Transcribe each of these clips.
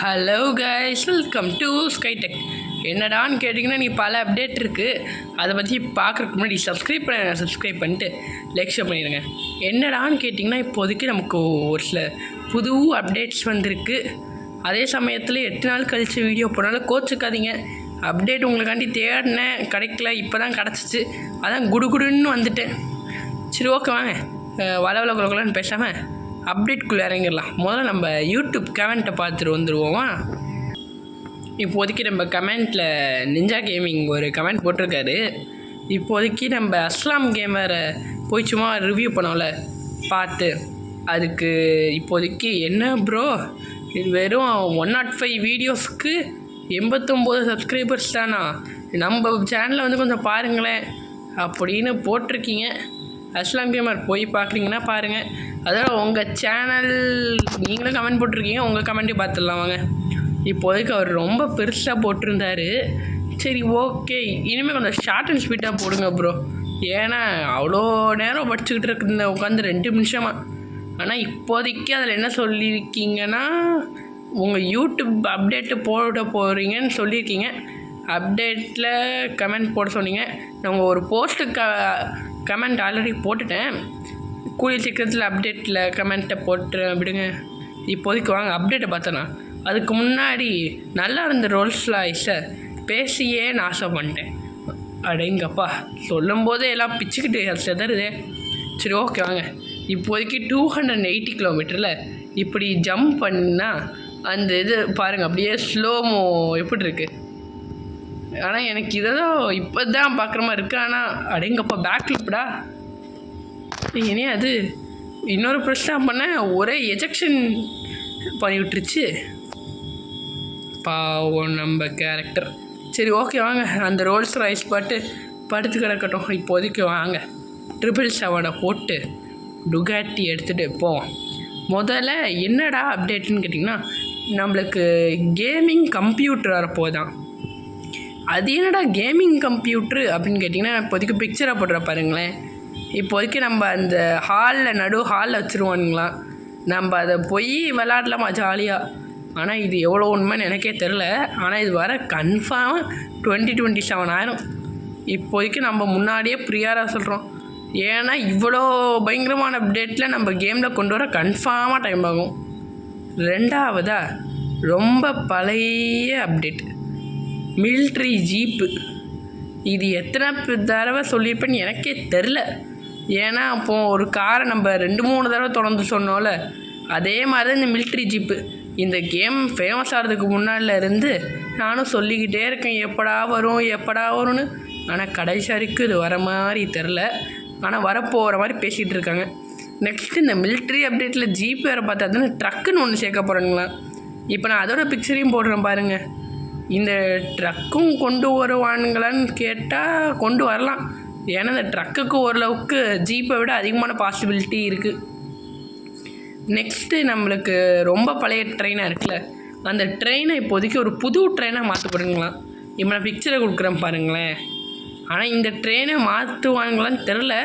Hello guys, welcome to Skytech. என்னடான்னு கேட்டிங்கன்னா நீ பல அப்டேட் இருக்குது. அதை பற்றி பார்க்குறதுக்கு முன்னாடி சப்ஸ்கிரைப் பண்ணிட்டு லைக் ஷேர் பண்ணிடுங்க. என்னடான்னு கேட்டிங்கன்னா இப்போதைக்கு நமக்கு ஒரு சில புது அப்டேட்ஸ் வந்திருக்கு. அதே சமயத்தில் 8 நாள் கழித்து வீடியோ போனாலும் கோச்சுக்காதீங்க. அப்டேட் உங்களுக்காண்டி தேடினேன், கிடைக்கல. இப்போ தான் கிடச்சிச்சு, அதான் குடுகுடுன்னு வந்துட்டேன். சரி, ஓகே, வாங்க வளவலன்னு பேசாமல் அப்டேட்குள்ளே இறங்கிடலாம். முதல்ல நம்ம யூடியூப் கமெண்ட்டை பார்த்துட்டு வந்துடுவோமா. இப்போதைக்கு நம்ம கமெண்ட்டில் நிஞ்சா கேமிங் ஒரு கமெண்ட் போட்டிருக்காரு. இப்போதைக்கு நம்ம அஸ்லாம் கேமரை போய் சும்மா ரிவ்யூ பண்ணோம்ல, பார்த்து அதுக்கு இப்போதைக்கு என்ன ப்ரோ, இது வெறும் 105 வீடியோஸ்க்கு 89 சப்ஸ்கிரைபர்ஸ் தானா, நம்ம சேனலை வந்து கொஞ்சம் பாருங்களேன் அப்படின்னு போட்டிருக்கீங்க. அஸ்லாம் கேமர் போய் பார்க்குறீங்கன்னா பாருங்கள். அதோட உங்கள் சேனல் நீங்களும் கமெண்ட் போட்டிருக்கீங்க, உங்கள் கமெண்ட்டையும் பார்த்துடலாம் வாங்க. இப்போதைக்கு அவர் ரொம்ப பெருசாக போட்டிருந்தார். சரி, ஓகே, இனிமேல் கொஞ்சம் ஷார்ட் அண்ட் ஸ்வீட்டாக போடுங்க ப்ரோ. ஏன்னா அவ்வளோ நேரம் படிச்சுக்கிட்டு இருக்குங்க உட்காந்து 2 நிமிஷமாக. ஆனால் இப்போதைக்கு அதில் என்ன சொல்லியிருக்கீங்கன்னா, உங்கள் யூடியூப் அப்டேட்டு போட போகிறீங்கன்னு சொல்லியிருக்கீங்க. அப்டேட்டில் கமெண்ட் போட சொன்னீங்க. நான் ஒரு போஸ்ட்டு கமெண்ட் ஆல்ரெடி போட்டுட்டேன். கூடிய சீக்கிரத்தில் அப்டேட்டில் கமெண்ட்டை போட்டு விடுங்க. இப்போதைக்கு வாங்க அப்டேட்டை பார்த்தோன்னா, அதுக்கு முன்னாடி நல்லா இருந்த ரோல்ஸ் பேசியே நாசம் பண்ணிட்டேன். அடேங்கப்பா, சொல்லும் போதே எல்லாம் பிச்சுக்கிட்டு செதறுதே. சரி, ஓகே, வாங்க. இப்போதைக்கு 280 கிலோமீட்டரில் இப்படி ஜம்ப் பண்ணால் அந்த இது பாருங்கள், அப்படியே ஸ்லோமோ எப்படி இருக்குது. ஆனால் எனக்கு இதோ இப்போ தான் பார்க்குற மாதிரி இருக்குது. ஆனால் அடேங்கப்பா, பேக் லிப்டா இனி அது இன்னொரு ப்ரெஷ்ஷாக பண்ணேன், ஒரே எஜெக்ஷன் பண்ணி விட்டுருச்சு. பாவம் நம்ம கேரக்டர். சரி, ஓகே, வாங்க அந்த ரோல்ஸ் ராய்ஸ் படுத்து கிடக்கட்டும். இப்போதைக்கு வாங்க 777 போட்டு டுகாட்டி எடுத்துகிட்டு போவோம். முதல்ல என்னடா அப்டேட்டுன்னு கேட்டிங்கன்னா, நம்மளுக்கு கேமிங் கம்ப்யூட்டர் வரப்போதான். அது என்னடா கேமிங் கம்ப்யூட்ரு அப்படின்னு கேட்டிங்கன்னா, இப்போதைக்கு பிக்சரை போடுற பாருங்களேன். இப்போதைக்கு நம்ம அந்த நடு ஹாலில் வச்சுருவானுங்களாம். நம்ம அதை போய் விளாட்லாமா ஜாலியாக. ஆனால் இது எவ்வளோ உண்மைன்னு எனக்கே தெரில. ஆனால் இது வர கன்ஃபார்ம் 2027 ஆயிரம். இப்போதைக்கு நம்ம முன்னாடியே ப்ரியாராக சொல்கிறோம். ஏன்னா இவ்வளோ பயங்கரமான அப்டேட்டில் நம்ம கேமில் கொண்டு வர கன்ஃபார்மாக டைம் ஆகும். ரெண்டாவதாக ரொம்ப பழைய அப்டேட், மிலிட்ரி ஜீப்பு. இது எத்தனை தடவை சொல்லியிருப்பேன்னு எனக்கே தெரில. ஏன்னா அப்போது ஒரு காரை நம்ம 2-3 தடவை தொடர்ந்து சொன்னோம்ல, அதே மாதிரி தான் இந்த மிலிட்ரி ஜீப்பு. இந்த கேம் ஃபேமஸ் ஆகிறதுக்கு முன்னாடில இருந்து நானும் சொல்லிக்கிட்டே இருக்கேன், எப்படா வரும்னு. ஆனால் கடைசி வரைக்கும் இது வர மாதிரி தெரில. ஆனால் வரப்போகிற மாதிரி பேசிகிட்டு இருக்காங்க. நெக்ஸ்ட்டு இந்த மிலிட்ரி அப்டேட்டில் ஜீப் வேறு பார்த்தா தானே ட்ரக்குன்னு ஒன்று சேர்க்க போகிறாங்களா. இப்போ நான் அதோட பிக்சரையும் போடுறேன் பாருங்கள். இந்த ட்ரக்கும் கொண்டு வருவானுங்களான்னு கேட்டால் கொண்டு வரலாம். ஏன்னா இந்த ட்ரக்குக்கு ஓரளவுக்கு ஜீப்பை விட அதிகமான பாசிபிலிட்டி இருக்குது. நெக்ஸ்ட்டு நம்மளுக்கு ரொம்ப பழைய ட்ரெயினாக இருக்குல்ல, அந்த ட்ரெயினை இப்போதைக்கு ஒரு புது ட்ரெயினாக மாற்றப்படுங்களாம். இப்போ நான் பிக்சரை கொடுக்குறேன் பாருங்களேன். ஆனால் இந்த ட்ரெயினை மாற்றுவாங்களான்னு தெரில.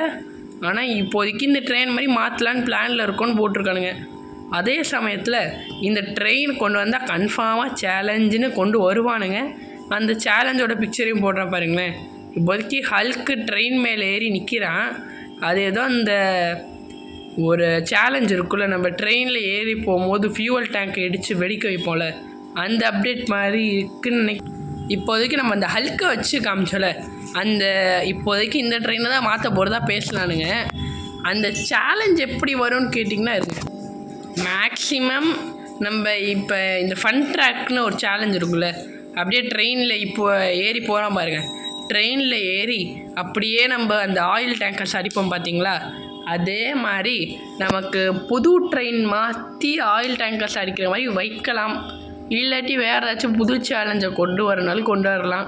ஆனால் இப்போதைக்கு இந்த ட்ரெயின் மாதிரி மாற்றலான்னு பிளானில் இருக்கோன்னு போட்டிருக்கானுங்க. அதே சமயத்தில் இந்த ட்ரெயின் கொண்டு வந்தால் கன்ஃபார்மாக சேலஞ்சுன்னு கொண்டு வருவானுங்க. அந்த சேலஞ்சோட பிக்சரையும் போடுறேன் பாருங்களேன். இப்போதைக்கு ஹல்க்கு ட்ரெயின் மேலே ஏறி நிற்கிறான். அது ஏதோ அந்த ஒரு சேலஞ்ச் இருக்குல்ல, நம்ம ட்ரெயினில் ஏறி போகும்போது ஃபியூவல் டேங்க் இடித்து வெடிக்க வைப்போம்ல, அந்த அப்டேட் மாதிரி இருக்குன்னு இப்போதைக்கு நம்ம அந்த ஹல்க்கை வச்சு காமிச்சோல, அந்த இப்போதைக்கு இந்த ட்ரெயினை தான் மாற்ற போகிறதா பேசலானுங்க. அந்த சேலஞ்ச் எப்படி வரும்னு கேட்டிங்கன்னா இருக்கு. மேக்ஸிமம் நம்ம இப்போ இந்த ஃபன் ட்ராக்னு ஒரு சேலஞ்ச் இருக்குல்ல, அப்படியே ட்ரெயினில் இப்போ ஏறி போகிறோம் பாருங்கள். ட்ரெயினில் ஏறி அப்படியே நம்ம அந்த ஆயில் டேங்கர்ஸ் அடிப்போம் பார்த்தீங்களா, அதே மாதிரி நமக்கு புது ட்ரெயின் மாற்றி ஆயில் டேங்கர்ஸ் அடிக்கிற மாதிரி வைக்கலாம். இல்லாட்டி வேறு ஏதாச்சும் புது சேலஞ்சை கொண்டு வரனாலும் கொண்டு வரலாம்.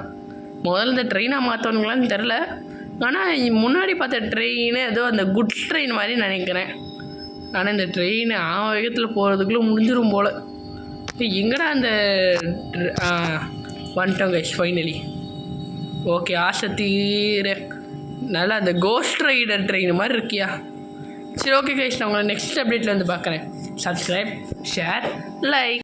முதல்ல இந்த ட்ரெயினை மாற்றணுங்களான்னு தெரில. ஆனால் முன்னாடி பார்த்த ட்ரெயின் ஏதோ அந்த குட் ட்ரெயின் மாதிரி நினைக்கிறேன். ஆனால் இந்த ட்ரெயின் வேகத்தில் போகிறதுக்குள்ளே முடிஞ்சிடும் போல். எங்கடா அந்த வந்துட்டோம் கைஸ் ஃபைனலி. ஓகே, ஆசை தீர நல்லா அந்த கோஸ்ட் ரைடர் ட்ரெயின் மாதிரி இருக்கியா. சரி, ஓகே கைஸ், நான் உங்களை நெக்ஸ்ட் அப்டேட்டில் வந்து பார்க்குறேன். Subscribe, share, like.